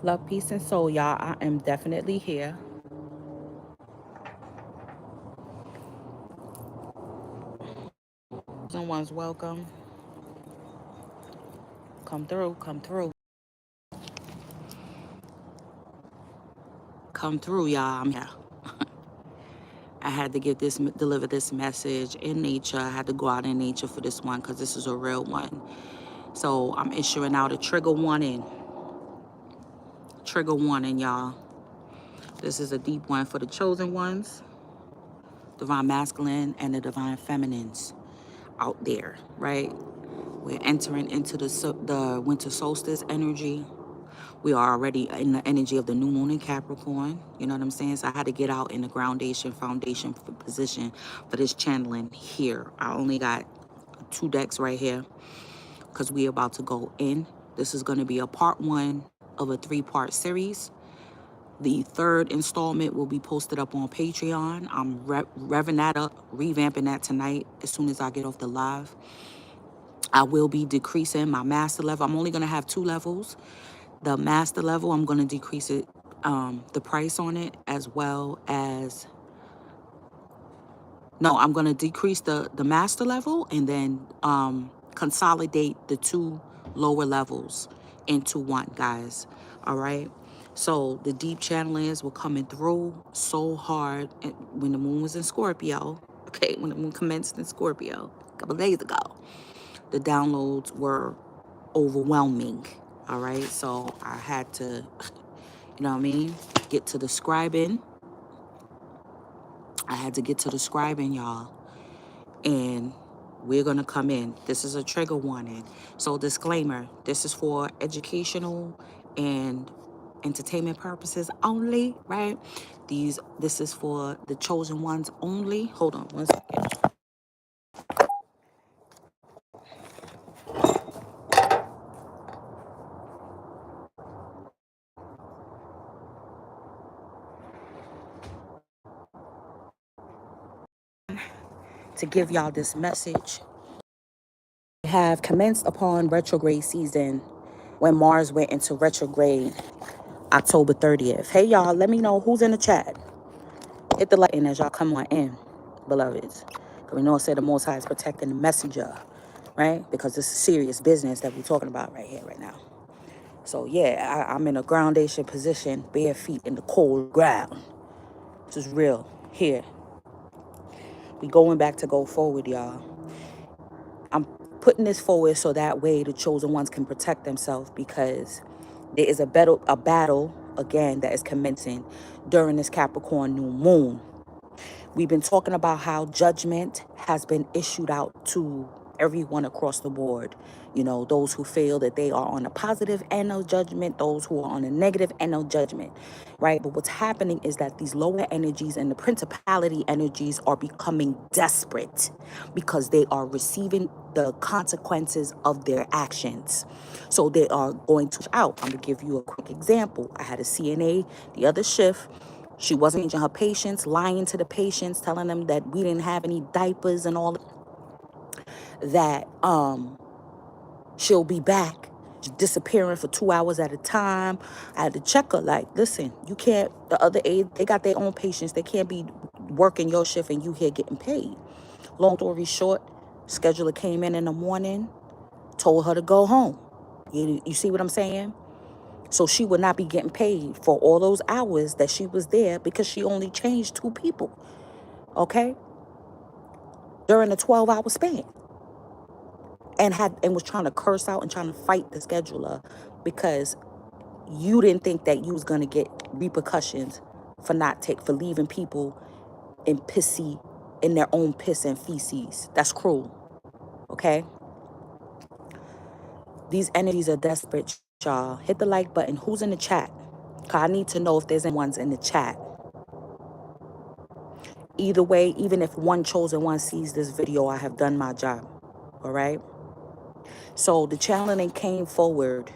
Love, peace, and soul, y'all. I am definitely here. Someone's welcome. Come through, come through. Come through, y'all. I'm here. I had to deliver this message in nature. I had to go out in nature for this one because this is a real one. So I'm issuing out a trigger warning. Trigger warning, y'all. This is a deep one for the chosen ones, divine masculine and the divine feminines out there, right? We're entering into the winter solstice energy. We are already in the energy of the new moon in Capricorn. You know what I'm saying? So I had to get out in the foundation position for this channeling here. I only got 2 decks right here because we're about to go in. This is going to be a part 1 of a 3-part series. The 3rd installment will be posted up on Patreon. I'm revving that up, revamping that tonight as soon as I get off the live. I will be decreasing my master level. I'm only going to have 2 levels. The master level, I'm going to decrease it, the price on it, as well as, no, I'm going to decrease the master level and then consolidate the 2 lower levels into one, guys. All right. So the deep channelings were coming through so hard when the moon was in Scorpio. Okay, when the moon commenced in Scorpio a couple of days ago, the downloads were overwhelming. All right, so I had to, you know what I mean, get to the scribing. I had to get to the scribing, y'all. And we're going to come in. This is a trigger warning. So disclaimer, this is for educational and entertainment purposes only, right? This is for the chosen ones only. Hold on one second. To give y'all this message. We have commenced upon retrograde season when Mars went into retrograde October 30th. Hey, y'all, let me know who's in the chat. Hit the like in as y'all come on in, beloveds. Because we know it said the Most High is protecting the messenger, right? Because this is serious business that we're talking about right here, right now. So, yeah, I'm in a groundation position, bare feet in the cold ground. This is real here. We going back to go forward, y'all. I'm putting this forward so that way the chosen ones can protect themselves, because there is a battle again that is commencing during this Capricorn new moon. We've been talking about how judgment has been issued out to everyone across the board. You know, those who feel that they are on a positive end of judgment, those who are on a negative end of judgment, right? But what's happening is that these lower energies and the principality energies are becoming desperate because they are receiving the consequences of their actions. So they are going to out. I'm going to give you a quick example. I had a CNA the other shift. She wasn't changing her patients, lying to the patients, telling them that we didn't have any diapers and all that. She'll be back. She's disappearing for 2 hours at a time. I had to check her, like, listen, you can't, the other aide, they got their own patients. They can't be working your shift and you here getting paid. Long story short, scheduler came in the morning, told her to go home. You see what I'm saying? So she would not be getting paid for all those hours that she was there because she only changed 2 people, okay? During a 12-hour span. And was trying to curse out and trying to fight the scheduler because you didn't think that you was gonna get repercussions for for leaving people in their own piss and feces. That's cruel. Okay? These energies are desperate, y'all. Hit the like button. Who's in the chat? Cause I need to know if there's anyone's in the chat. Either way, even if one chosen one sees this video, I have done my job. All right? So the challenge came forward.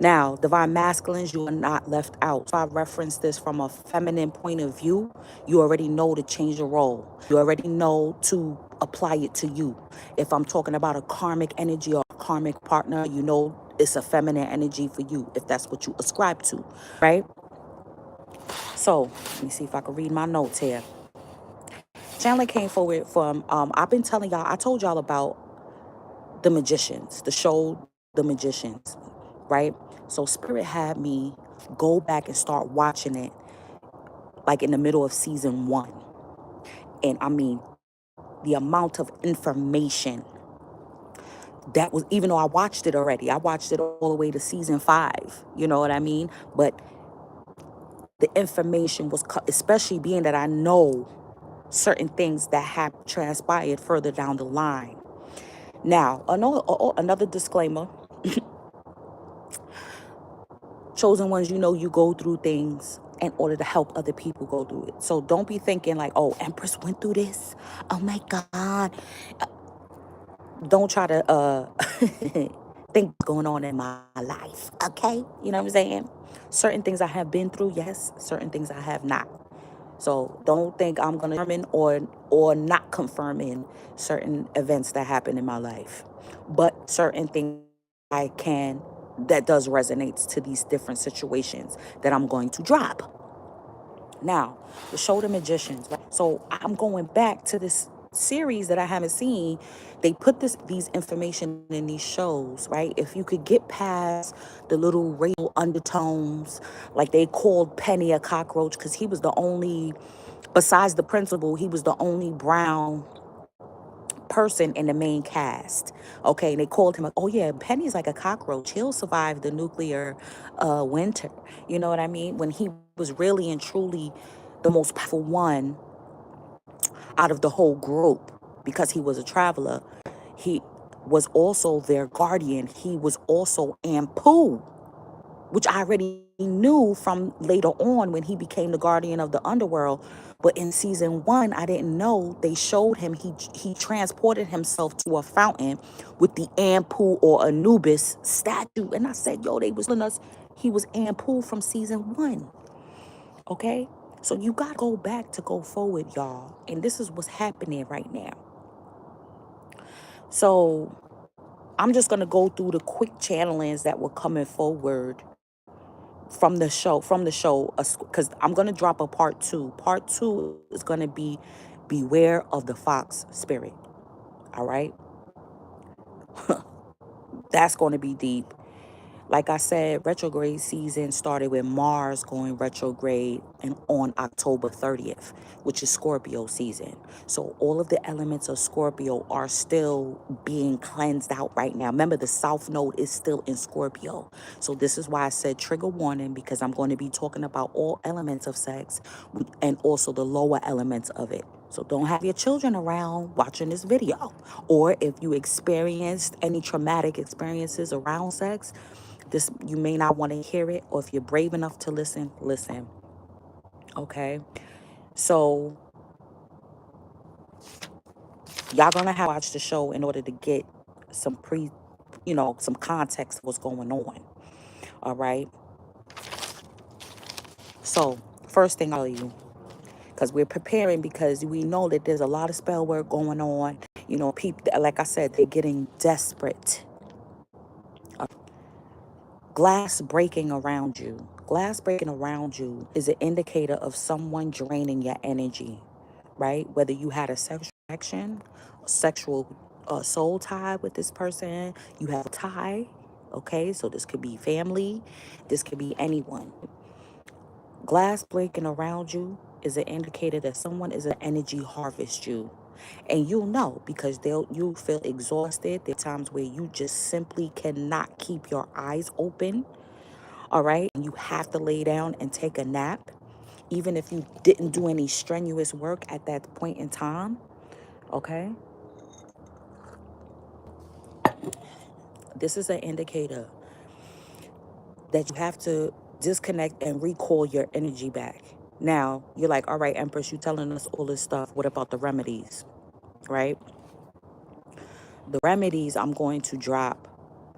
Now, divine masculines, you are not left out. So I reference this from a feminine point of view. You already know to change the role. You already know to apply it to you. If I'm talking about a karmic energy or a karmic partner, you know it's a feminine energy for you if that's what you ascribe to, right? So let me see if I can read my notes here. Chandler came forward from, I've been telling y'all, I told y'all about the magicians, the show The Magicians, right? So Spirit had me go back and start watching it like in the middle of season 1. And I mean, the amount of information that was, even though I watched it already, I watched it all the way to season 5, you know what I mean? But the information was, especially being that I know certain things that have transpired further down the line. Now, another disclaimer. Chosen ones, you know, you go through things in order to help other people go through it. So don't be thinking like, oh, Empress went through this. Oh my God. Don't try to think what's going on in my life. Okay? You know what I'm saying? Certain things I have been through, yes. Certain things I have not. So don't think I'm gonna confirm or not confirming certain events that happen in my life. But certain things I can, that does resonates to these different situations that I'm going to drop. Now, the show The Magicians. Right? So I'm going back to this series that I haven't seen. They put these information in these shows, right? If you could get past the little racial undertones, like they called Penny a cockroach because he was the only, besides the principal, he was the only brown person in the main cast. Okay, and they called him, oh yeah, Penny's like a cockroach. He'll survive the nuclear winter. You know what I mean? When he was really and truly the most powerful one out of the whole group, because he was a traveler. He was also their guardian. He was also Ampu, which I already knew from later on when he became the guardian of the underworld. But in season 1, I didn't know. They showed him, he transported himself to a fountain with the Ampu or Anubis statue. And I said, yo, they was telling us he was Ampu from season 1. Okay? So you got to go back to go forward, y'all. And this is what's happening right now. So I'm just going to go through the quick channelings that were coming forward from the show, because I'm going to drop a part 2. Part 2 is going to be beware of the fox spirit. All right? That's going to be deep. Like I said, retrograde season started with Mars going retrograde and on October 30th, which is Scorpio season. So all of the elements of Scorpio are still being cleansed out right now. Remember, the South Node is still in Scorpio. So this is why I said trigger warning, because I'm going to be talking about all elements of sex and also the lower elements of it. So don't have your children around watching this video. Or if you experienced any traumatic experiences around sex, this, you may not want to hear it, or if you're brave enough to listen, listen. Okay? So y'all gonna have to watch the show in order to get some some context of what's going on. All right? So first thing I'll tell you, because we're preparing, because we know that there's a lot of spell work going on. You know, people, like I said, they're getting desperate. Glass breaking around you. Glass breaking around you is an indicator of someone draining your energy, right? Whether you had a sexual connection, sexual soul tie with this person, you have a tie, okay? So this could be family, this could be anyone. Glass breaking around you is an indicator that someone is an energy harvest you. And you'll know because you feel exhausted. There are times where you just simply cannot keep your eyes open. All right. And you have to lay down and take a nap, even if you didn't do any strenuous work at that point in time. Okay. This is an indicator that you have to disconnect and recall your energy back. Now, you're like, all right, Empress, you telling us all this stuff. What about the remedies? Right? The remedies I'm going to drop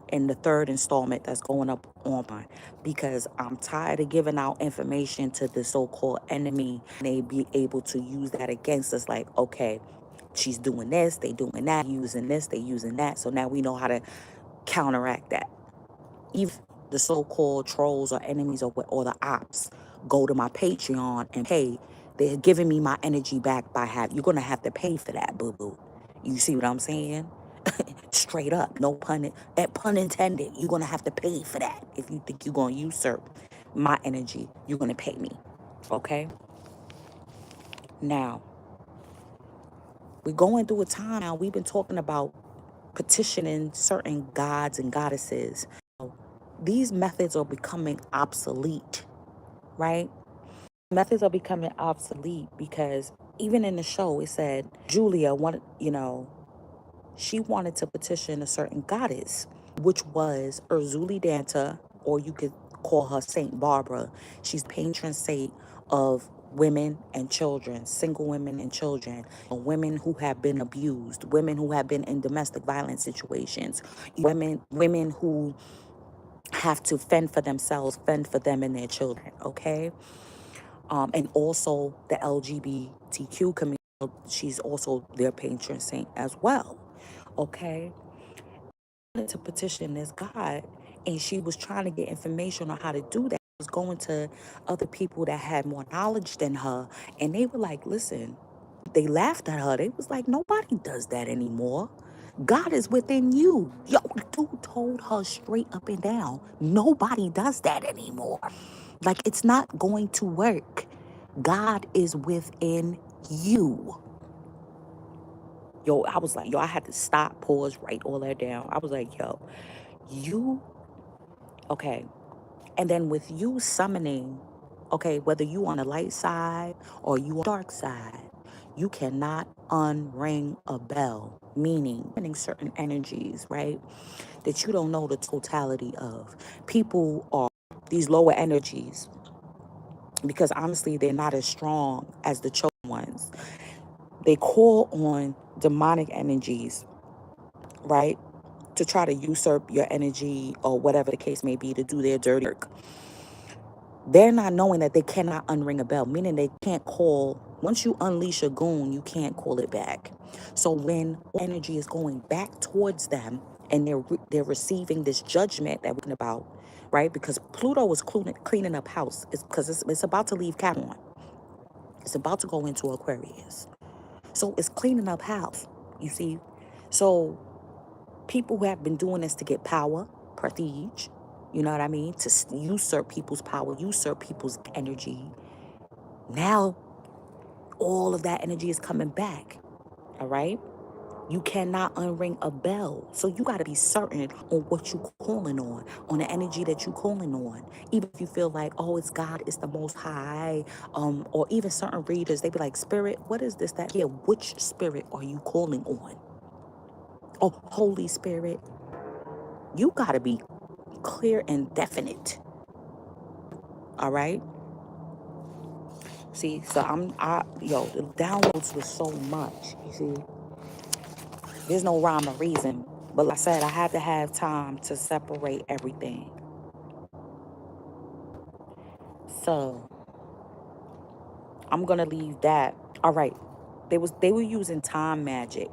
in the 3rd installment that's going up on mine, because I'm tired of giving out information to the so-called enemy. And they be able to use that against us, like, okay, she's doing this, they doing that, using this, they using that. So now we know how to counteract that. Even the so-called trolls or enemies or the ops go to my Patreon and pay, they're giving me my energy back by you're gonna have to pay for that, boo-boo. You see what I'm saying? Straight up, no pun intended. You're gonna have to pay for that. If you think you're gonna usurp my energy, you're gonna pay me. Okay? Now, we're going through a time now. We've been talking about petitioning certain gods and goddesses. These methods are becoming obsolete, right? Methods are becoming obsolete because even in the show, it said Julia wanted, she wanted to petition a certain goddess, which was Urzuli Danta, or you could call her Saint Barbara. She's the patron saint of women and children, single women and children, women who have been abused, women who have been in domestic violence situations, women who have to fend for themselves, fend for them and their children, okay? And also the LGBTQ community, she's also their patron saint as well, okay? To petition this God, and she was trying to get information on how to do that. She was going to other people that had more knowledge than her, and they were like, listen, they laughed at her. They was like, nobody does that anymore. God is within you. Yo, dude told her straight up and down, nobody does that anymore. Like, it's not going to work. God is within you. Yo, I was like, I had to stop, pause, write all that down. I was like, yo, okay. And then with you summoning, okay, whether you on the light side or you on the dark side, you cannot unring a bell, meaning certain energies, right, that you don't know the totality of. People are these lower energies because honestly, they're not as strong as the chosen ones. They call on demonic energies, right, to try to usurp your energy or whatever the case may be, to do their dirty work. They're not knowing that they cannot unring a bell, meaning they can't call. Once you unleash a goon, you can't call it back. So when energy is going back towards them and they're receiving this judgment that we're talking about, right? Because Pluto is cleaning up house. It's because it's about to leave Capricorn. It's about to go into Aquarius. So it's cleaning up house, you see? So people who have been doing this to get power, prestige, you know what I mean? To usurp people's power, usurp people's energy. Now, all of that energy is coming back, all right? You cannot unring a bell. So you got to be certain on what you calling on the energy that you calling on. Even if you feel like, oh, it's God, it's the Most High, or even certain readers, they be like, Spirit, what is this, that? Yeah, which spirit are you calling on? Oh, Holy Spirit. You got to be clear and definite. All right? See, so the downloads was so much, you see. There's no rhyme or reason. But like I said, I had to have time to separate everything. So I'm gonna leave that. All right. They were using time magic.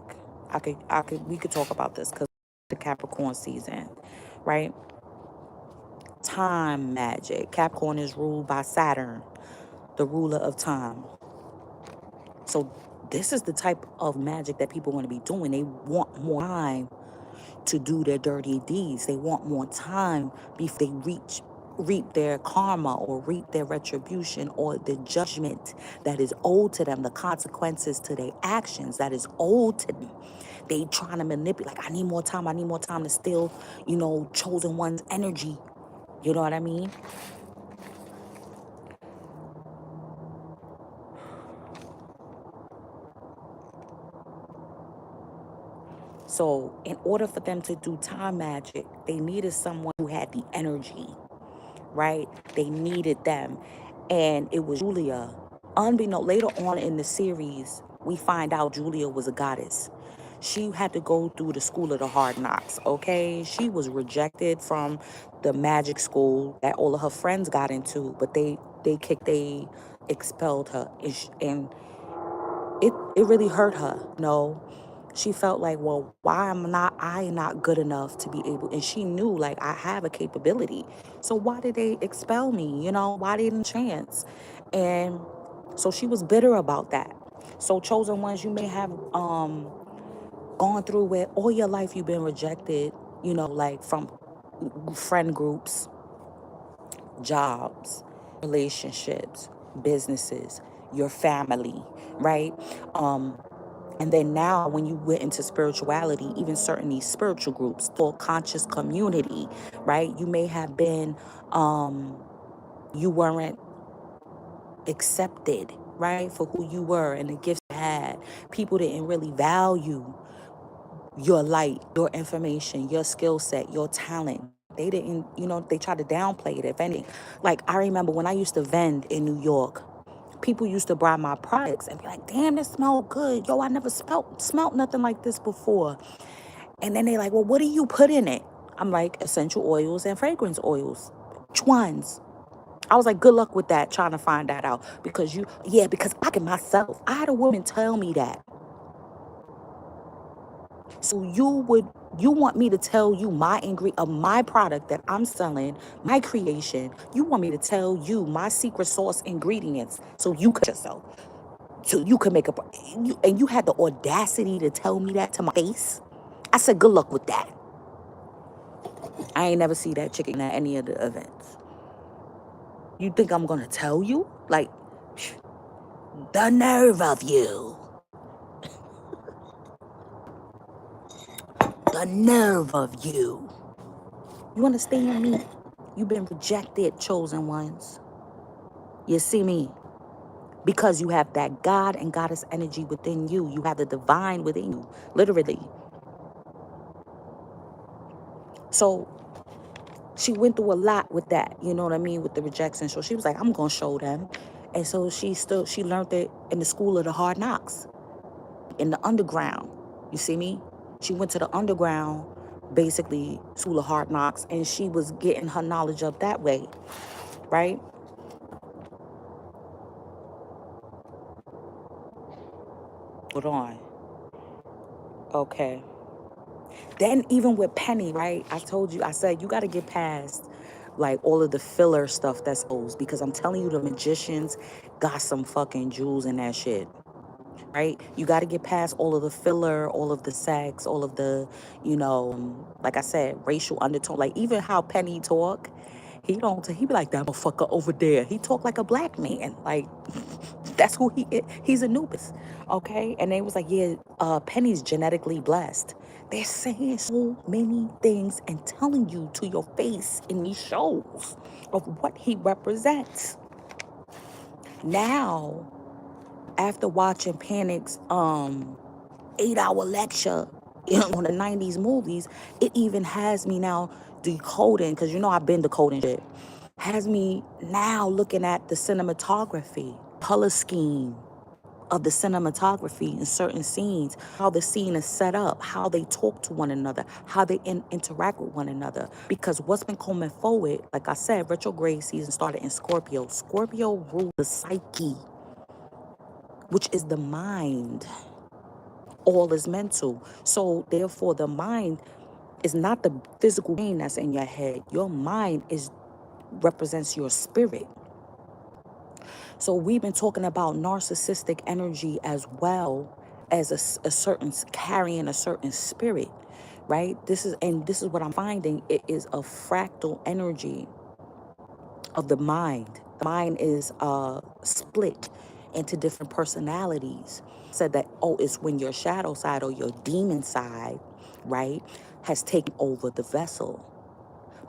We could talk about this because the Capricorn season, right? Time magic. Capricorn is ruled by Saturn, the ruler of time. So this is the type of magic that people want to be doing. They want more time to do their dirty deeds. They want more time before they reap their karma or reap their retribution or the judgment that is owed to them, the consequences to their actions that is owed to them. They trying to manipulate, like, I need more time to steal, chosen one's energy. You know what I mean? So in order for them to do time magic, they needed someone who had the energy, right? They needed them. And it was Julia. Unbeknownst, later on in the series, we find out Julia was a goddess. She had to go through the school of the hard knocks, okay? She was rejected from the magic school that all of her friends got into, but they expelled her. And it really hurt her, She felt like, well, why am I not good enough to be able, and she knew like I have a capability. So why did they expel me? You know, why didn't chance? And so she was bitter about that. So chosen ones, you may have gone through where all your life you've been rejected, you know, like from friend groups, jobs, relationships, businesses, your family, right? And then now when you went into spirituality, even certain these spiritual groups, full conscious community, right? You may have been, you weren't accepted, right? For who you were and the gifts you had. People didn't really value your light, your information, your skill set, your talent. They didn't, you know, they tried to downplay it, if anything. Like, I remember when I used to vend in New York, people used to buy my products and be like, damn, this smell good. Yo, I never smelt nothing like this before. And then they like, well, what do you put in it? I'm like, essential oils and fragrance oils. Which ones? I was like, good luck with that, trying to find that out. Because because I can myself. I had a woman tell me that. So you want me to tell you my of my product that I'm selling, my creation. You want me to tell you my secret sauce ingredients so you could yourself. So you could make and you had the audacity to tell me that to my face. I said, good luck with that. I ain't never see that chicken at any of the events. You think I'm gonna tell you? Like, the nerve of you. The nerve of you. You understand me? You've been rejected, chosen ones. You see me? Because you have that God and goddess energy within you. You have the divine within you, literally. So she went through a lot with that, you know what I mean, with the rejection. So she was like, I'm gonna show them. And so she learned it in the school of the hard knocks, in the underground. You see me? She went to the underground, basically school of hard knocks, and she was getting her knowledge up that way, right? Hold on. Okay. Then even with Penny, right? I said, you got to get past like all of the filler stuff that's old, because I'm telling you, the magicians got some fucking jewels in that shit, right? You got to get past all of the filler, all of the sex, all of the, like I said, racial undertone. Like even how Penny talk, he be like, that motherfucker over there. He talk like a black man. Like, that's who he is. He's Anubis, okay? And they was like, yeah, Penny's genetically blessed. They're saying so many things and telling you to your face in these shows of what he represents. Now, after watching Panic's 8-hour lecture on the 90s movies, it even has me now decoding, because I've been decoding shit. Has me now looking at the cinematography, color scheme of the cinematography in certain scenes, how the scene is set up, how they talk to one another, how they interact with one another. Because what's been coming forward, like I said, retrograde season started in Scorpio. Scorpio rules the psyche, which is the mind. All is mental. So therefore, the mind is not the physical brain that's in your head. Your mind represents your spirit. So we've been talking about narcissistic energy as well as a certain carrying a certain spirit, right? This is what I'm finding. It is a fractal energy of the mind. The mind is split into different personalities. Said that, it's when your shadow side or your demon side, right, has taken over the vessel.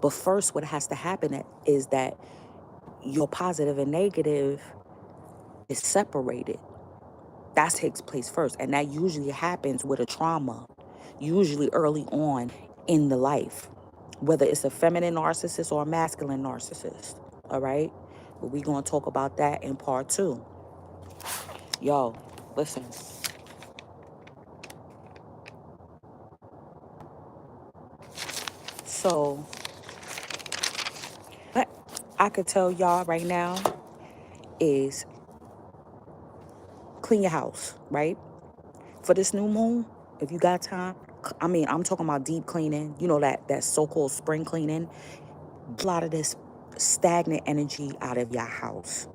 But first, what has to happen is that your positive and negative is separated. That takes place first. And that usually happens with a trauma, usually early on in the life, whether it's a feminine narcissist or a masculine narcissist. All right? But we're going to talk about that in part 2. Yo, listen. So, what I could tell y'all right now is clean your house, right? For this new moon, If you got time, I mean, I'm talking about deep cleaning, you know, that so-called spring cleaning. Get a lot of this stagnant energy out of your house.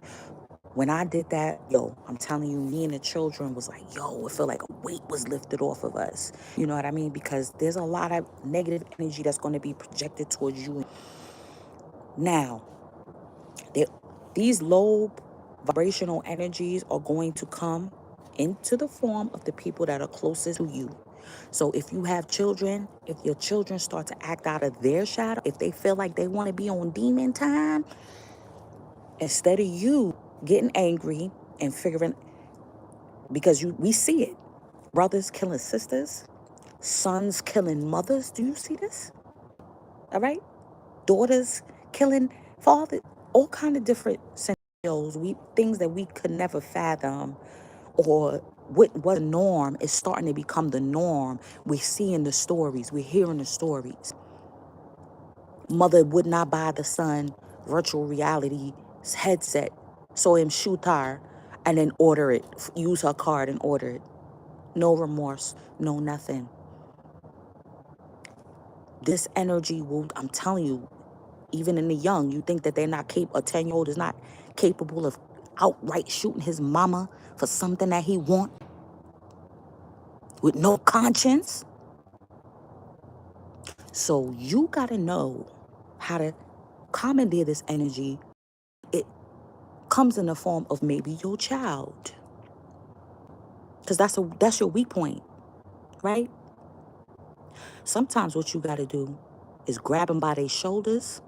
When I did that, yo, I'm telling you, me and the children was like, yo, it felt like a weight was lifted off of us. You know what I mean? Because there's a lot of negative energy that's going to be projected towards you. Now, these low vibrational energies are going to come into the form of the people that are closest to you. So if you have children, if your children start to act out of their shadow, if they feel like they want to be on demon time, instead of you getting angry and figuring, because we see it, brothers killing sisters, sons killing mothers. Do you see this? All right, daughters killing father, all kind of different scenarios. Things that we could never fathom, or what was the norm is starting to become the norm. We're seeing the stories, we're hearing the stories. Mother would not buy the son virtual reality headset, so him shoot her and then order it, use her card and order it. No remorse, no nothing. This energy will, I'm telling you, even in the young, you think that they're not capable, a 10-year-old is not capable of outright shooting his mama for something that he want with no conscience. So you gotta know how to commandeer this energy. It comes in the form of maybe your child, because that's your weak point, right? Sometimes what you gotta do is grab them by their shoulders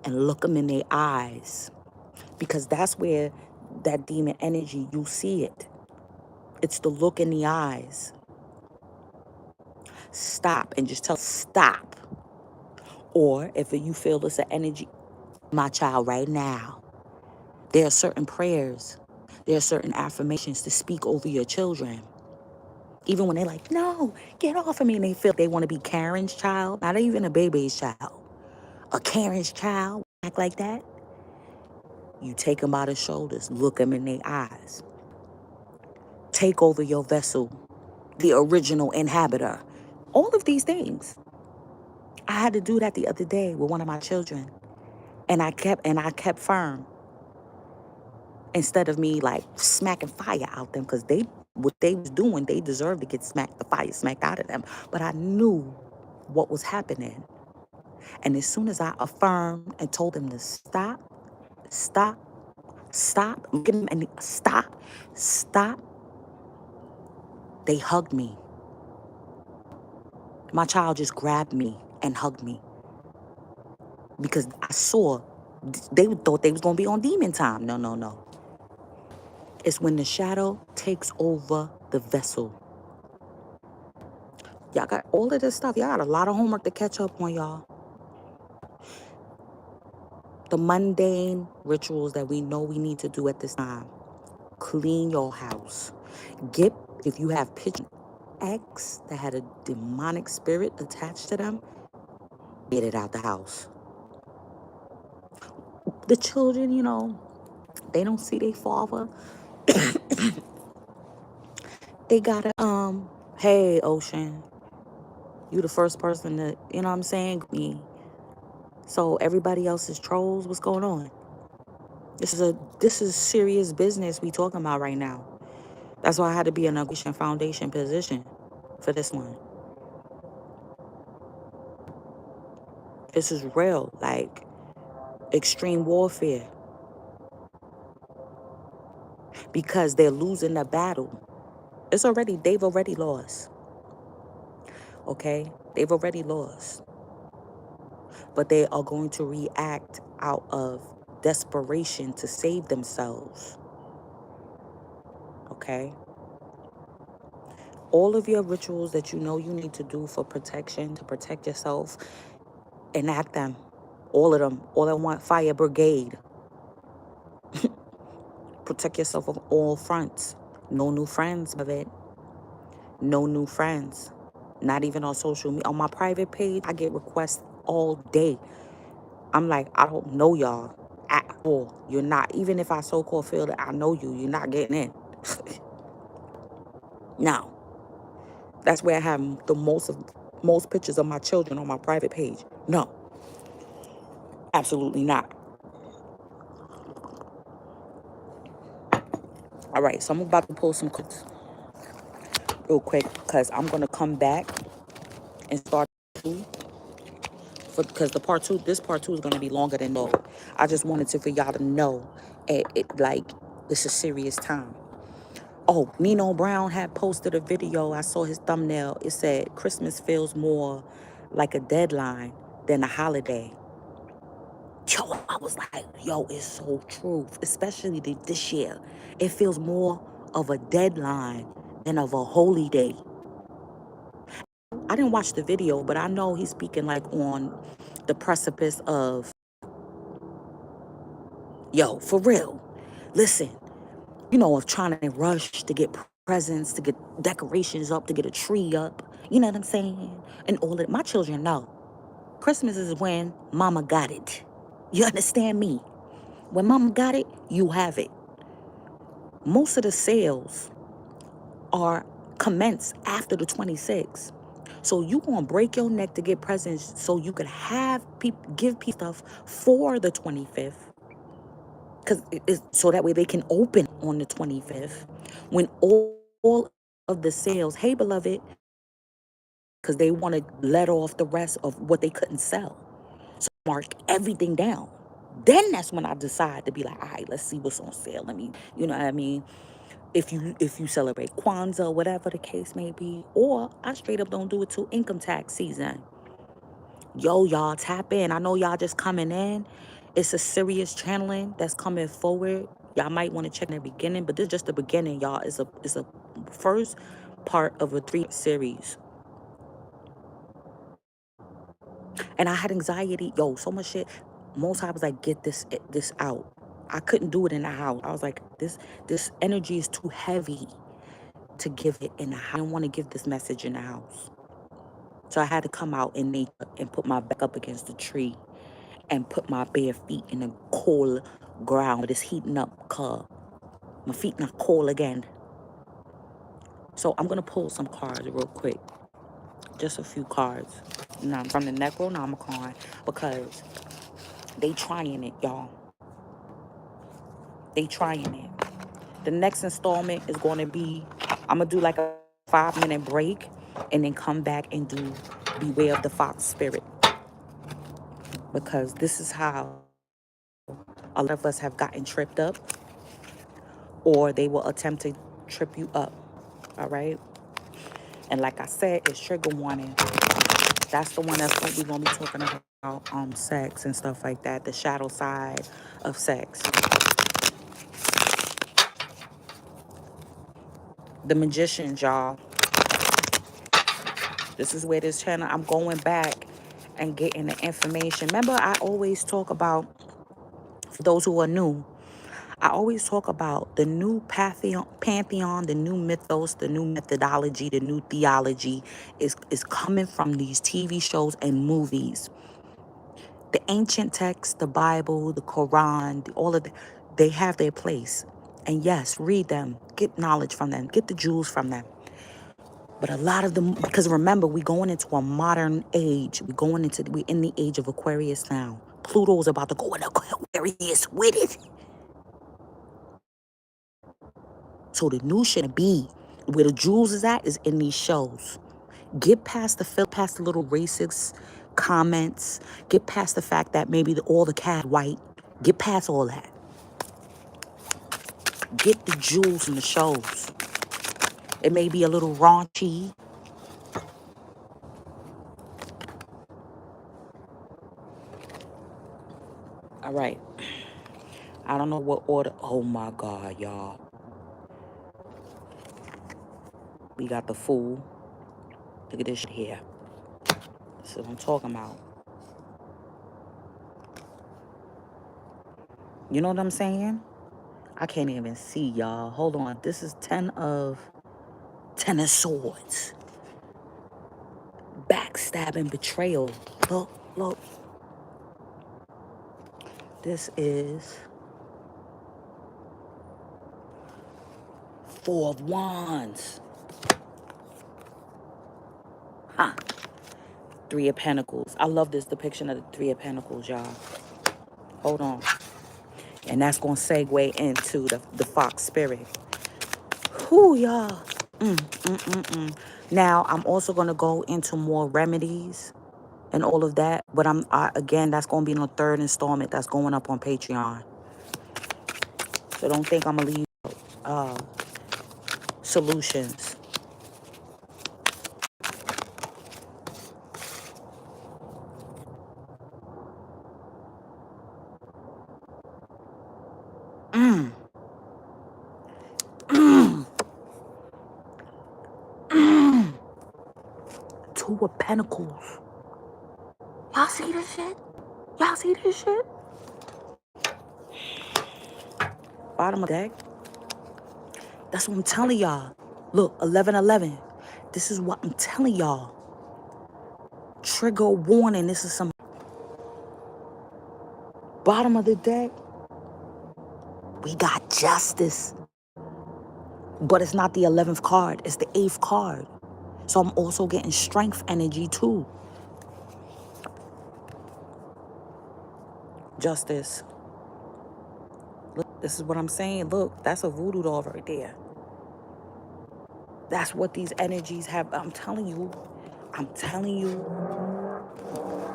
and look them in their eyes, because that's where that demon energy, you see it. It's the look in the eyes. Stop, and just tell stop. Or if you feel it's an energy, my child, right now, there are certain prayers, there are certain affirmations to speak over your children. Even when they're like, no, get off of me, and they feel they want to be Karen's child, not even a baby's child, a Karen's child, act like that. You take them by the shoulders, look them in their eyes. Take over your vessel, the original inhabitor. All of these things. I had to do that the other day with one of my children. And I kept firm. Instead of me like smacking fire out them, because what they was doing, they deserved to get the fire smacked out of them. But I knew what was happening. And as soon as I affirmed and told them to stop, stop, stop, look at them and stop, stop, they hugged me. My child just grabbed me and hugged me, because I saw they thought they was gonna be on demon time. No, no, no. It's when the shadow takes over the vessel. Y'all got all of this stuff. Y'all got a lot of homework to catch up on, y'all. The mundane rituals that we know we need to do at this time. Clean your house. If you have ex that had a demonic spirit attached to them, get it out the house. The children, they don't see their father. They gotta, hey, Ocean, you the first person to, you know what I'm saying, me. So everybody else is trolls. What's going on? This is serious business we talking about right now. That's why I had to be in a foundation position for this one. This is real, like extreme warfare. Because they're losing the battle. They've already lost. Okay? They've already lost. But they are going to react out of desperation to save themselves. Okay? All of your rituals that you know you need to do for protection, to protect yourself, enact them. All of them. All at one. Fire brigade. Protect yourself on all fronts. No new friends, beloved. No new friends. Not even on social media. On my private page, I get requests all day. I'm like, I don't know y'all at all. You're not. Even if I so-called feel that I know you, you're not getting in. No. That's where I have the most pictures of my children on my private page. No, absolutely not. All right, so I'm about to pull some cards real quick because I'm gonna come back and start two because this part two is gonna be longer than no. I just wanted to for y'all to know, like it's a serious time. Oh, Nino Brown had posted a video. I saw his thumbnail. It said Christmas feels more like a deadline than a holiday. Yo, I was like, yo, it's so true. Especially this year. It feels more of a deadline than of a holy day. I didn't watch the video, but I know he's speaking like on the precipice of, yo, for real. Listen, of trying to rush to get presents, to get decorations up, to get a tree up. You know what I'm saying? And all of my children know. Christmas is when mama got it. You understand me? When mama got it, you have it. Most of the sales are commenced after the 26th. So you gonna break your neck to get presents so you could have people give people stuff for the 25th, so that way they can open on the 25th when all of the sales, hey beloved, because they want to let off the rest of what they couldn't sell. So mark everything down. Then that's when I decide to be like, all right, let's see what's on sale. Let me, you know what I mean? If you celebrate Kwanzaa, whatever the case may be, or I straight up don't do it till income tax season. Yo, y'all tap in. I know y'all just coming in. It's a serious channeling that's coming forward. Y'all might want to check in the beginning, but this is just the beginning, y'all. It's a first part of a 3 series. And I had anxiety, yo, so much shit. Most times I was like, get this out. I couldn't do it in the house. I was like, this energy is too heavy to give it in the house. I didn't want to give this message in the house. So I had to come out in nature and put my back up against the tree and put my bare feet in the cold ground. It's heating up, cuz my feet not cold again. So I'm gonna pull some cards real quick. Just a few cards. Now from the Necronomicon because they trying it, y'all. They trying it. The next installment is gonna be, I'm gonna do like a 5-minute break and then come back and do Beware of the Fox Spirit. Because this is how a lot of us have gotten tripped up, or they will attempt to trip you up. All right. And like I said, it's trigger warning. That's the one that's what we're gonna be talking about, sex and stuff like that, the shadow side of sex. The Magicians, y'all. This is where this channel, I'm going back and getting the information. Remember, I always talk about, for those who are new, I always talk about the new pantheon, the new mythos, the new methodology, the new theology is coming from these TV shows and movies. The ancient texts, the Bible, the Quran, all of they have their place. And yes, read them, get knowledge from them, get the jewels from them. But a lot of them, because remember, we're going into a modern age. We're in the age of Aquarius now. Pluto's about to go in Aquarius with it. So the new shit be where the jewels is at is in these shows. Get past the little racist comments. Get past the fact that maybe all the cat white. Get past all that. Get the jewels in the shows. It may be a little raunchy. All right. I don't know what order. Oh my God, y'all. We got the Fool. Look at this shit here. This is what I'm talking about. You know what I'm saying? I can't even see, y'all. Hold on. This is 10 of Swords. Backstabbing, betrayal. Look. This is 4 of Wands. Three of Pentacles. I love this depiction of the Three of Pentacles, y'all. Hold on. And that's going to segue into the Fox Spirit. Whew, y'all. Now, I'm also going to go into more remedies and all of that. But again, that's going to be in the third installment that's going up on Patreon. So don't think I'm going to leave solutions. Two of Pentacles. Y'all see this shit? Y'all see this shit? Bottom of the deck. That's what I'm telling y'all. Look, 1111. This is what I'm telling y'all. Trigger warning. This is some bottom of the deck. We got justice. But it's not the 11th card. It's the 8th card. So I'm also getting strength energy too. Justice. Look, this is what I'm saying. Look, that's a voodoo doll right there. That's what these energies have. I'm telling you.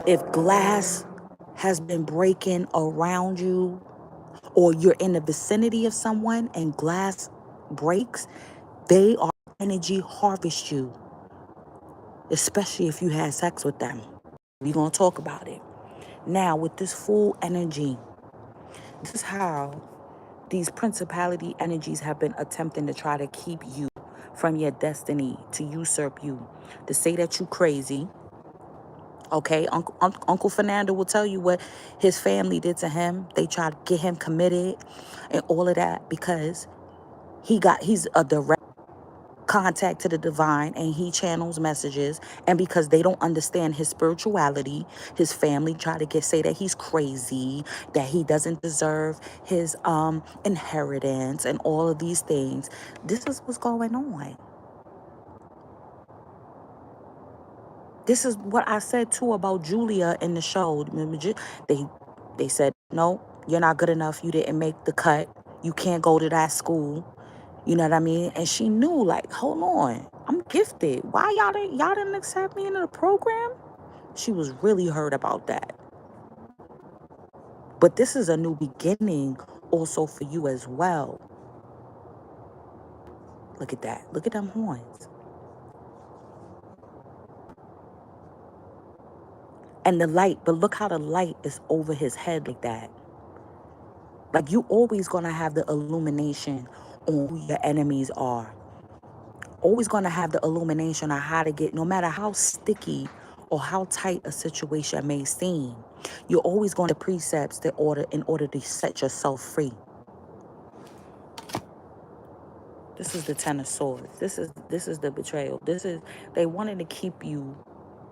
If glass has been breaking around you, or you're in the vicinity of someone and glass breaks, they are energy harvest you, especially if you had sex with them. We're going to talk about it. Now, with this full energy, this is how these principality energies have been attempting to try to keep you from your destiny, to usurp you, to say that you crazy. Okay, Uncle Fernando will tell you what his family did to him. They tried to get him committed and all of that because he's a direct contact to the divine and he channels messages, and because they don't understand his spirituality, his family try to say that he's crazy, that he doesn't deserve his inheritance and all of these things. This is what's going on. This is what I said too about Julia in the show. They said, no, you're not good enough, you didn't make the cut, you can't go to that school. You know what I mean? And she knew, like, hold on, I'm gifted. Why y'all didn't accept me into the program? She was really hurt about that. But this is a new beginning also for you as well. Look at that. Look at them horns. And the light, but look how the light is over his head like that. Like, you always gonna have the illumination on who your enemies are. Always gonna have the illumination on how to get, no matter how sticky or how tight a situation may seem, you're always going to precepts in order to set yourself free. This is the Ten of Swords. This is the betrayal. They wanted to keep you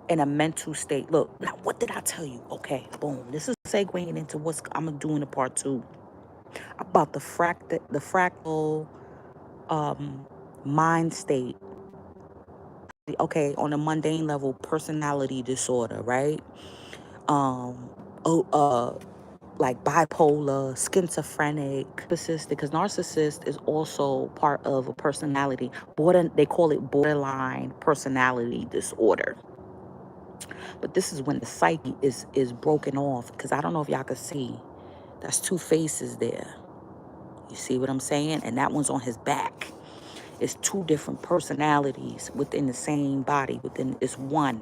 in a mental state. Look, now what did I tell you? Okay, boom. This is segueing into what I'm gonna do in the part 2 about the fractal mind state. Okay, on a mundane level, personality disorder, right? Like bipolar, schizophrenic, narcissistic, because narcissist is also part of a personality. They call it borderline personality disorder. But this is when the psyche is broken off, because I don't know if y'all can see. That's two faces there. You see what I'm saying? And that one's on his back. It's two different personalities within the same body, within this one.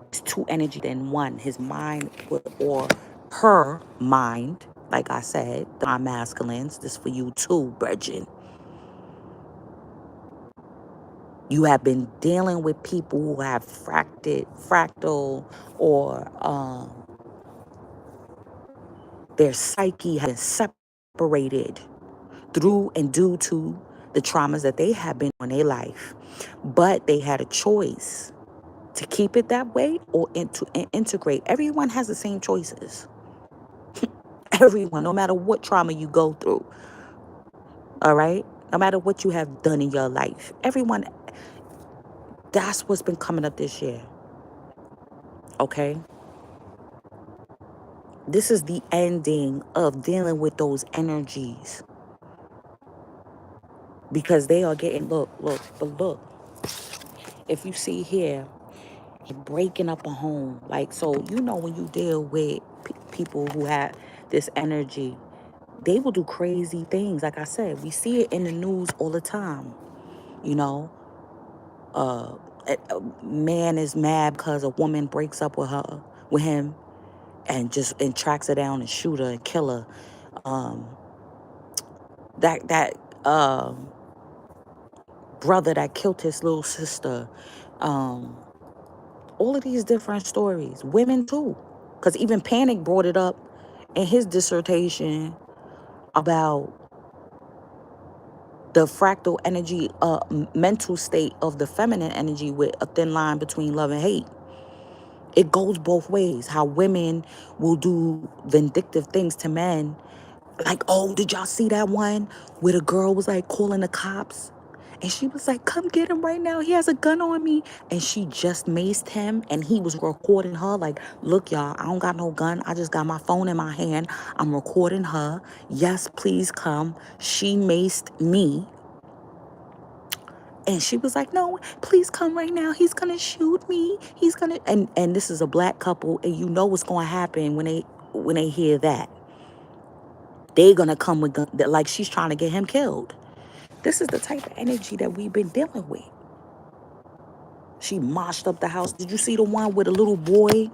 It's two energy than one. His mind or her mind, like I said, the masculines, this for you too, Bridget. You have been dealing with people who have fractal, or their psyche has been separated through and due to the traumas that they have been in their life. But they had a choice to keep it that way or to integrate. Everyone has the same choices. Everyone, no matter what trauma you go through, all right? No matter what you have done in your life, everyone, That's what's been coming up this year. Okay? This is the ending of dealing with those energies. Because they are getting, look, if you see here, breaking up a home. Like, so, you know, when you deal with people who have this energy, they will do crazy things. Like I said, we see it in the news all the time. You know, a man is mad because a woman breaks up with him, and tracks her down and shoot her and kill her. That brother that killed his little sister. All of these different stories. Women too. Because even Panic brought it up in his dissertation about the fractal energy, mental state of the feminine energy with a thin line between love and hate. It goes both ways. How women will do vindictive things to men. Like, oh, did y'all see that one where the girl was like calling the cops? And she was like, come get him right now. He has a gun on me. And she just maced him, and he was recording her like, look, y'all, I don't got no gun. I just got my phone in my hand. I'm recording her. Yes, please come. She maced me. And she was like, no, please come right now. He's going to shoot me. He's going to. And this is a black couple. And you know what's going to happen when they hear that. They're going to come with guns, like she's trying to get him killed. This is the type of energy that we've been dealing with. She moshed up the house. Did you see the one where the little boy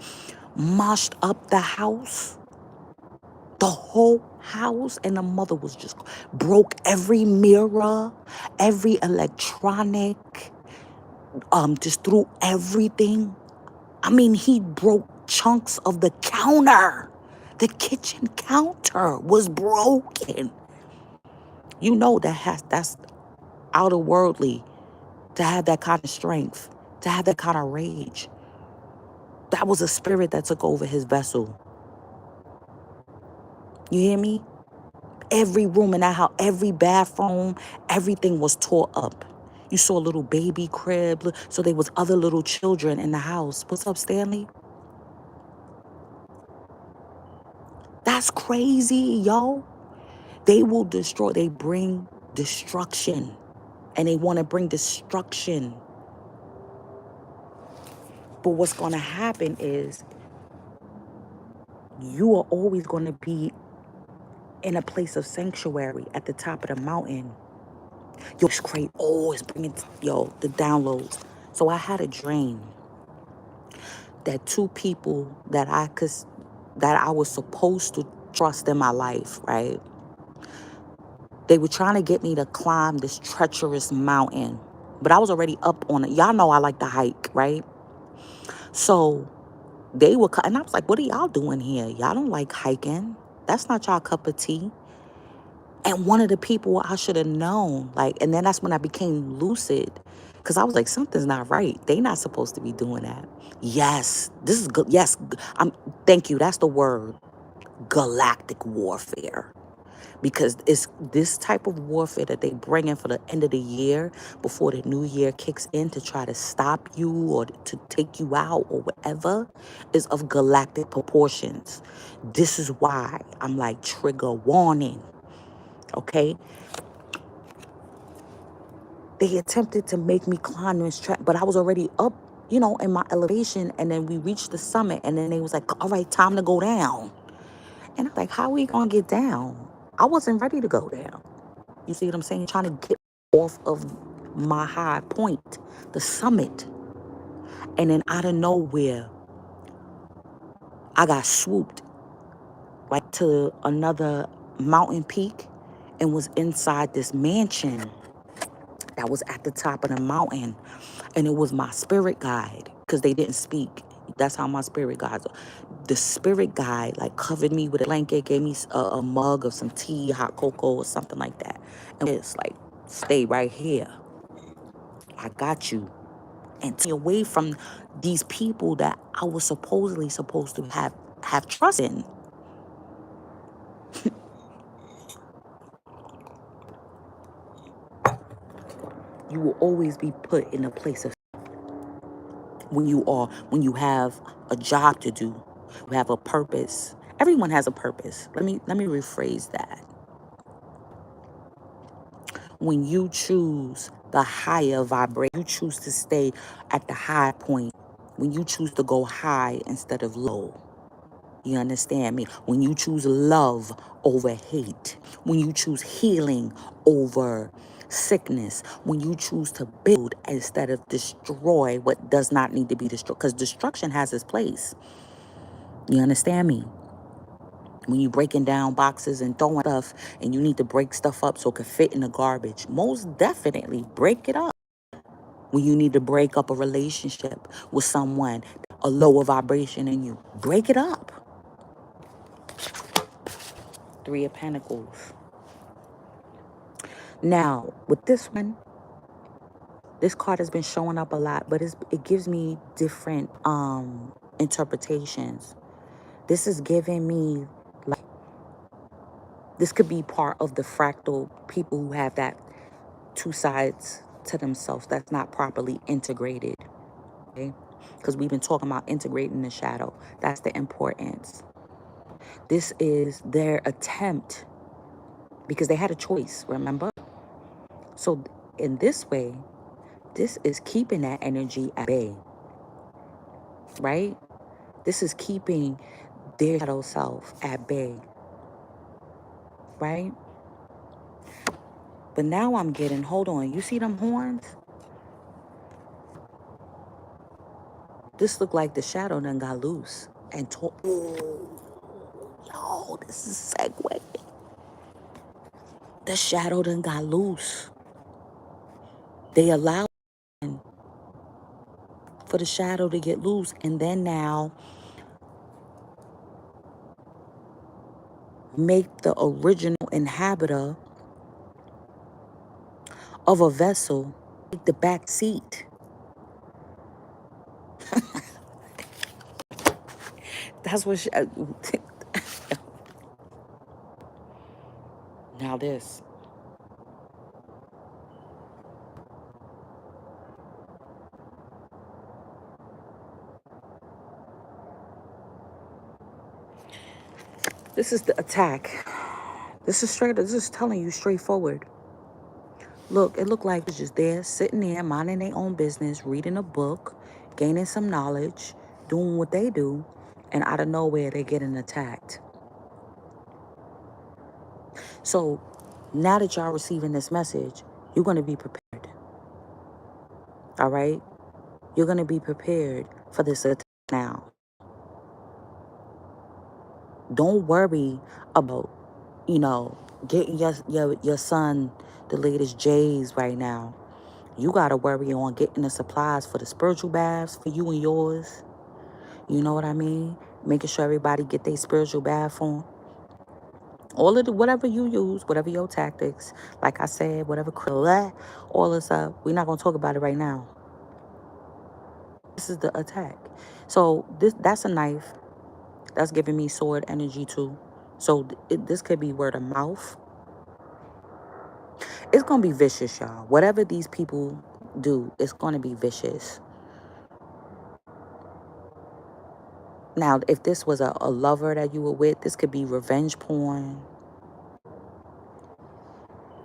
moshed up the house? The whole house, and the mother was just broke every mirror, every electronic, just threw everything. I mean, he broke chunks of the counter. The kitchen counter was broken. You know that's outer worldly to have that kind of strength, to have that kind of rage. That was a spirit that took over his vessel. You hear me? Every room in that house, every bathroom, everything was tore up. You saw a little baby crib. So there was other little children in the house. What's up, Stanley? That's crazy, yo. They will destroy. They bring destruction. And they want to bring destruction. But what's going to happen is you are always going to be in a place of sanctuary at the top of the mountain. Yo, it's great. Oh, it's bringing, the downloads. So I had a dream that two people that I was supposed to trust in my life, right? They were trying to get me to climb this treacherous mountain, but I was already up on it. Y'all know I like to hike, right? So they were, and I was like, what are y'all doing here? Y'all don't like hiking. That's not y'all cup of tea. And one of the people I should have known, like, and then that's when I became lucid. Because I was like, something's not right. They not supposed to be doing that. Yes, this is good. Yes, thank you. That's the word. Galactic warfare. Because it's this type of warfare that they bring in for the end of the year before the new year kicks in to try to stop you or to take you out or whatever is of galactic proportions. This is why I'm like, trigger warning. Okay? They attempted to make me climb this track, but I was already up, in my elevation. And then we reached the summit, and then they was like, all right, time to go down. And I'm like, how are we going to get down? I wasn't ready to go down. You see what I'm saying? Trying to get off of my high point, the summit. And then out of nowhere, I got swooped like to another mountain peak and was inside this mansion that was at the top of the mountain. And it was my spirit guide, because they didn't speak. That's how my spirit guides are. The spirit guide like covered me with a blanket, gave me a mug of some tea, hot cocoa or something like that. And it's like, stay right here. I got you. And take me away from these people that I was supposedly supposed to have trust in. You will always be put in a place of when you have a job to do, you have a purpose. Everyone has a purpose. Let me rephrase that. When you choose the higher vibration, you choose to stay at the high point. When you choose to go high instead of low. You understand me? When you choose love over hate, when you choose healing over sickness, when you choose to build instead of destroy what does not need to be destroyed, because destruction has its place. You understand me? When you breaking down boxes and throwing stuff and you need to break stuff up so it can fit in the garbage, most definitely break it up. When you need to break up a relationship with someone, a lower vibration in you, break it up. Three of Pentacles. Now, with this one, this card has been showing up a lot, but it gives me different interpretations. This is giving me, like, this could be part of the fractal people who have that two sides to themselves that's not properly integrated. Okay? Because we've been talking about integrating the shadow. That's the importance. This is their attempt, because they had a choice, remember? So in this way, this is keeping that energy at bay, right? This is keeping their shadow self at bay, right? But now I'm getting, hold on, you see them horns? This look like the shadow done got loose and yo, this is a segue. The shadow done got loose. They allowed for the shadow to get loose, and then now make the original inhabitor of a vessel take the back seat. That's what now this is the attack. This is telling you straightforward. Look, it looked like it's just there, sitting there, minding their own business, reading a book, gaining some knowledge, doing what they do, and out of nowhere, they're getting attacked. So now that y'all receiving this message, you're going to be prepared. All right? You're going to be prepared for this attack now. Don't worry about, getting your son the latest J's right now. You got to worry on getting the supplies for the spiritual baths for you and yours. You know what I mean? Making sure everybody get their spiritual bath on. All of whatever you use, whatever your tactics, like I said, whatever, all this stuff, we're not going to talk about it right now. This is the attack. So that's a knife. That's giving me sword energy too. So this could be word of mouth. It's going to be vicious, y'all. Whatever these people do, it's going to be vicious. Now, if this was a lover that you were with, this could be revenge porn.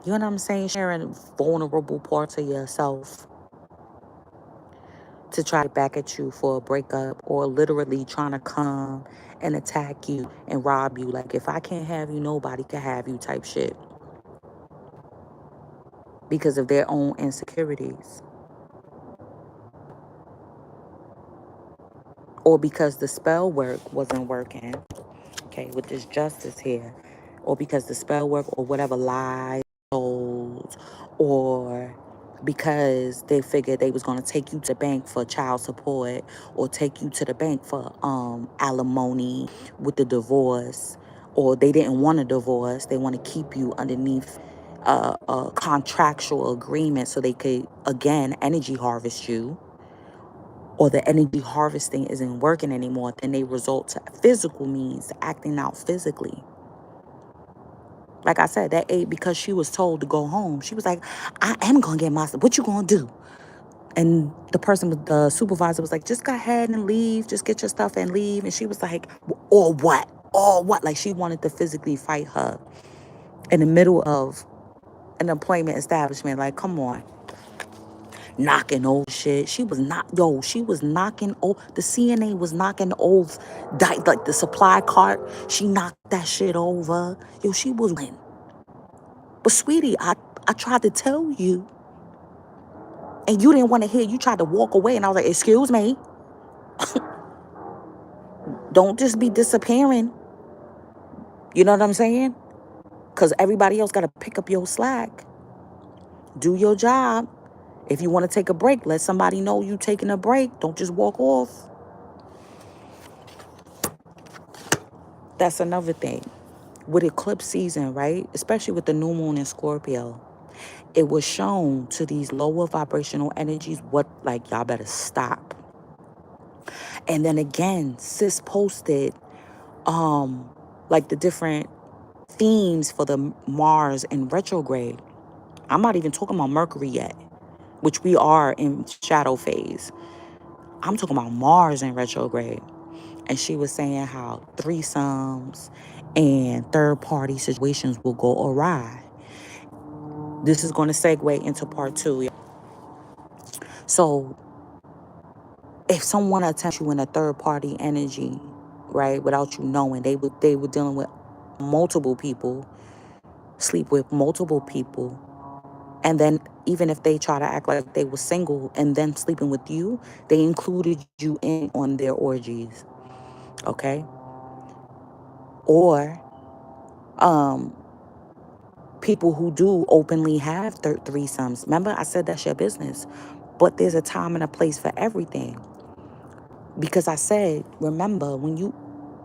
You know what I'm saying? Sharing vulnerable parts of yourself to try to back at you for a breakup, or literally trying to come and attack you and rob you. Like, if I can't have you, nobody can have you type shit. Because of their own insecurities. Or because the spell work wasn't working. Okay, with this justice here. Or because the spell work or whatever lies told, or because they figured they was going to take you to the bank for child support, or take you to the bank for alimony with the divorce, or they didn't want a divorce, they want to keep you underneath a contractual agreement so they could again energy harvest you, or the energy harvesting isn't working anymore, then they result to physical means, acting out physically. Like I said, that aide, because she was told to go home, she was like, I am going to get my stuff. What you going to do? And the supervisor was like, just go ahead and leave. Just get your stuff and leave. And she was like, or what? Or what? Like she wanted to physically fight her in the middle of an employment establishment. Like, come on. Knocking old shit. She was knocking the CNA was knocking old, like the supply cart. She knocked that shit over. Yo, she was winning. But sweetie, I tried to tell you and you didn't want to hear. You tried to walk away. And I was like, excuse me. Don't just be disappearing. You know what I'm saying? Because everybody else got to pick up your slack. Do your job. If you want to take a break, let somebody know you taking a break. Don't just walk off. That's another thing. With eclipse season, right? Especially with the new moon in Scorpio, it was shown to these lower vibrational energies what, like, y'all better stop. And then again, sis posted like the different themes for the Mars in retrograde. I'm not even talking about Mercury yet, which we are in shadow phase. I'm talking about Mars in retrograde. And she was saying how threesomes and third-party situations will go awry. This is going to segue into part 2. So if someone attempts you in a third-party energy, right, without you knowing, they were dealing with multiple people, sleep with multiple people, and then even if they try to act like they were single and then sleeping with you, they included you in on their orgies, okay? Or people who do openly have threesomes. Remember, I said that's your business. But there's a time and a place for everything. Because I said, remember, when you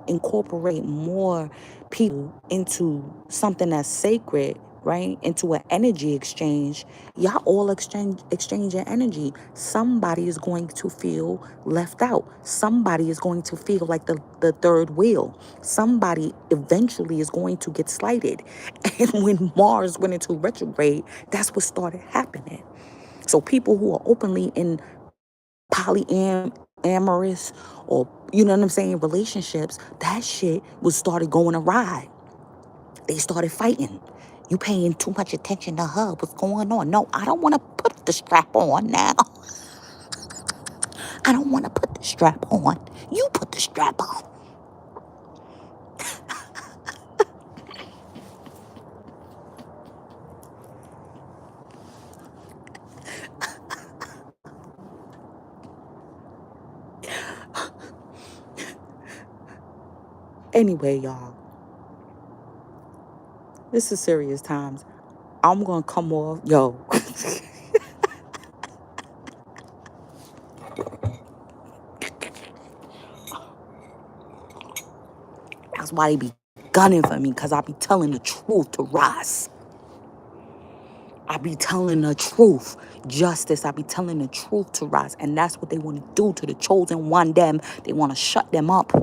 incorporate more people into something that's sacred, right? Into an energy exchange, y'all all exchanging energy. Somebody is going to feel left out. Somebody is going to feel like the third wheel. Somebody eventually is going to get slighted. And when Mars went into retrograde, that's what started happening. So people who are openly in polyamorous or, you know what I'm saying, relationships, that shit was started going awry. They started fighting. You paying too much attention to her. What's going on? No, I don't want to put the strap on now. I don't want to put the strap on. You put the strap on. Anyway, y'all, this is serious times. I'm going to come off. Yo. That's why they be gunning for me, because I be telling the truth to Ross. I be telling the truth. Justice. I be telling the truth to Ross. And that's what they want to do to the chosen one. They want to shut them up.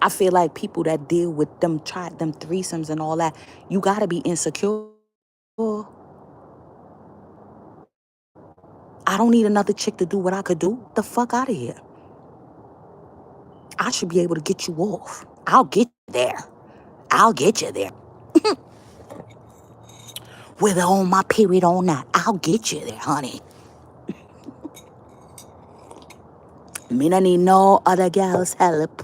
I feel like people that deal with them threesomes and all that, you got to be insecure. I don't need another chick to do what I could do. The fuck out of here. I should be able to get you off. I'll get you there. I'll get you there. Whether on my period or not, I'll get you there, honey. Me not need no other gal's help.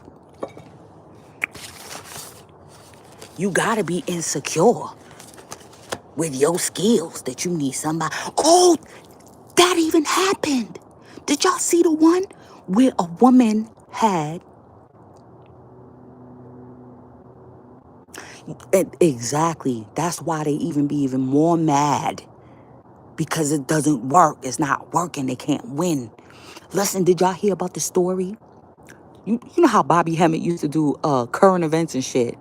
You gotta be insecure with your skills that you need somebody. Oh, that even happened. Did y'all see the one where a woman had... Exactly. That's why they be even more mad. Because it doesn't work. It's not working. They can't win. Listen, did y'all hear about the story? You know how Bobby Hemmett used to do current events and shit,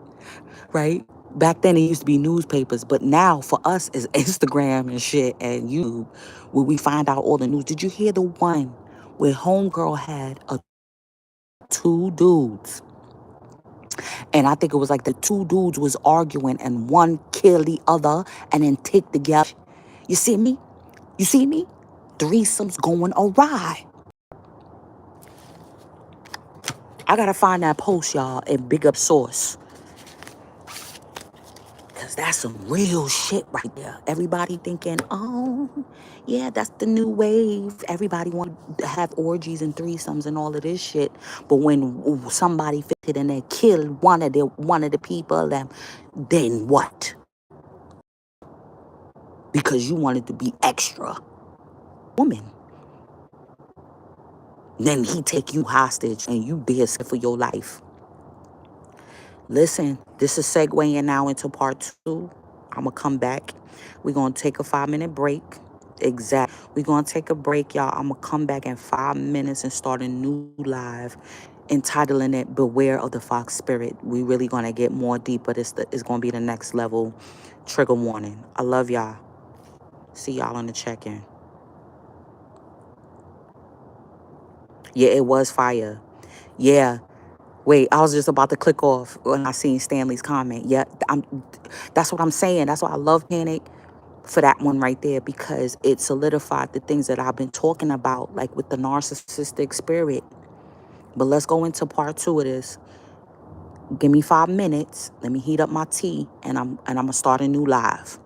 right? Back then it used to be newspapers, but now for us it's Instagram and shit and YouTube where we find out all the news. Did you hear the one where homegirl had two dudes And I think it was like the two dudes was arguing and one killed the other and then take together. You see me? You see me? Threesomes going awry. I gotta find that post, y'all, and big up source. Because that's some real shit right there. Everybody thinking, oh, yeah, that's the new wave. Everybody want to have orgies and threesomes and all of this shit. But when somebody fitted and they killed one of the people, then what? Because you wanted to be extra woman. Then he take you hostage and you dare for your life. Listen, this is segueing now into part 2. I'm going to come back. We're going to take a 5-minute break. Exactly. We're going to take a break, y'all. I'm going to come back in 5 minutes and start a new live entitling it Beware of the Fox Spirit. We really going to get more deeper. It's going to be the next level. Trigger warning. I love y'all. See y'all on the check-in. Yeah, it was fire. Yeah. Wait, I was just about to click off when I seen Stanley's comment. Yeah, that's what I'm saying. That's why I love Panic for that one right there, because it solidified the things that I've been talking about, like with the narcissistic spirit. But let's go into part 2 of this. Give me 5 minutes. Let me heat up my tea, and I'm gonna start a new live.